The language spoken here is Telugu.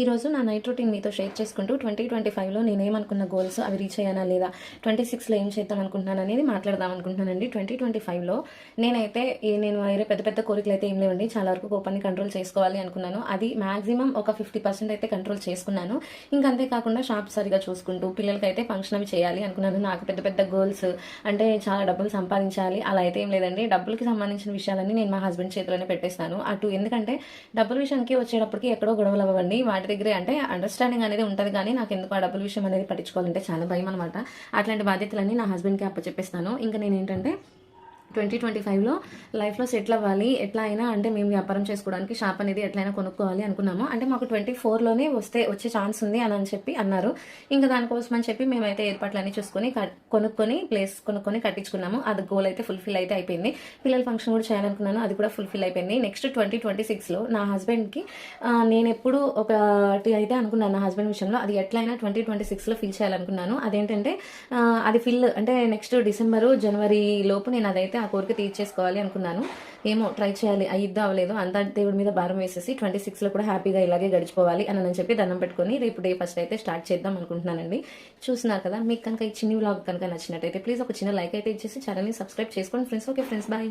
ఈరోజు నా నైట్ రొటీన్ మీతో షేర్ చేసుకుంటూ 2025లో నేనేమనుకున్న గోల్స్ అవి రీచ్ అయ్యానా లేదా, 26లో ఏం చేద్దాం అనుకుంటున్నాను అనేది మాట్లాడదాం అనుకుంటున్నానండి. 2025లో నేను వేరే పెద్ద పెద్ద కోరికలు అయితే ఏం లేవండి. చాలా వరకు కోపాన్ని కంట్రోల్ చేసుకోవాలి అనుకున్నాను. అది మాక్సిమం ఒక 50% అయితే కంట్రోల్ చేసుకున్నాను. ఇంకా అంతేకాకుండా షాప్ సరిగా చూసుకుంటూ పిల్లలకైతే ఫంక్షన్ అవి చేయాలి అనుకున్నాను. నాకు పెద్ద పెద్ద గోల్స్ అంటే చాలా డబ్బులు సంపాదించాలి అలా అయితే ఏం లేదండి. డబ్బులకి సంబంధించిన విషయాలన్నీ నేను మా హస్బెండ్ చేతిలోనే పెట్టేస్తాను. ఎందుకంటే డబ్బుల విషయానికి వచ్చేటప్పటికి ఎక్కడో గొడవలు అవ్వండి. వాటి దగ్గరే అంటే అండర్స్టాండింగ్ అనేది ఉంటుంది, కానీ నాకు ఎందుకు ఆ డబ్బుల విషయం అనేది పట్టించుకోవాలంటే చాలా భయం అనమాట. అట్లాంటి బాధ్యతలన్నీ నా హస్బెండ్కి అప్పచెప్పేస్తాను. ఇంకా నేను ఏంటంటే 2025లో లైఫ్లో సెటిల్ అవ్వాలి. ఎట్లా అయినా అంటే మేము వ్యాపారం చేసుకోవడానికి షాప్ అనేది ఎట్లయినా కొనుక్కోవాలి అనుకున్నాము. అంటే మాకు 24లోనే వచ్చే ఛాన్స్ ఉంది అని చెప్పి అన్నారు. ఇంకా దానికోసం అని చెప్పి మేమైతే ఏర్పాట్లన్నీ చూసుకొని ప్లేస్ కొనుక్కొని కట్టించుకున్నాము. అది గోల్ అయితే ఫుల్ఫిల్ అయితే అయిపోయింది. పిల్లల ఫంక్షన్ కూడా చేయాలనుకున్నాను, అది కూడా ఫుల్ఫిల్ అయిపోయింది. నెక్స్ట్ 2026లో నా హస్బెండ్కి నేను ఎప్పుడు ఒకటి అయితే అనుకున్నాను నా హస్బెండ్ విషయంలో, అది ఎట్లయినా 2026లో ఫిల్ చేయాలనుకున్నాను. అదేంటంటే అది అంటే నెక్స్ట్ డిసెంబరు జనవరి లోపు నేను అదైతే ఆ కోరిక తీర్చేసుకోవాలి అనుకున్నాను. ఏమో ట్రై చేయాలి, అయ్యిద్దా అవ్వలేదు. అంతా దేవుడి మీద భారం వేసేసి 26లో కూడా హ్యాపీగా ఇలాగే గడిచిపోవాలి అని చెప్పి దండం పెట్టుకొని రేపు డే ఫస్ట్ అయితే స్టార్ట్ చేద్దాం అనుకుంటున్నానండి. చూస్తున్నారు కదా, మీకు కనుక ఈ చిన్ని వ్లాగ్ కనుక నచ్చినట్టయితే ప్లీజ్ ఒక చిన్న లైక్ అయితే ఇచ్చేసి ఛానల్ని సబ్స్క్రైబ్ చేసుకోండి ఫ్రెండ్స్. Okay friends, bye.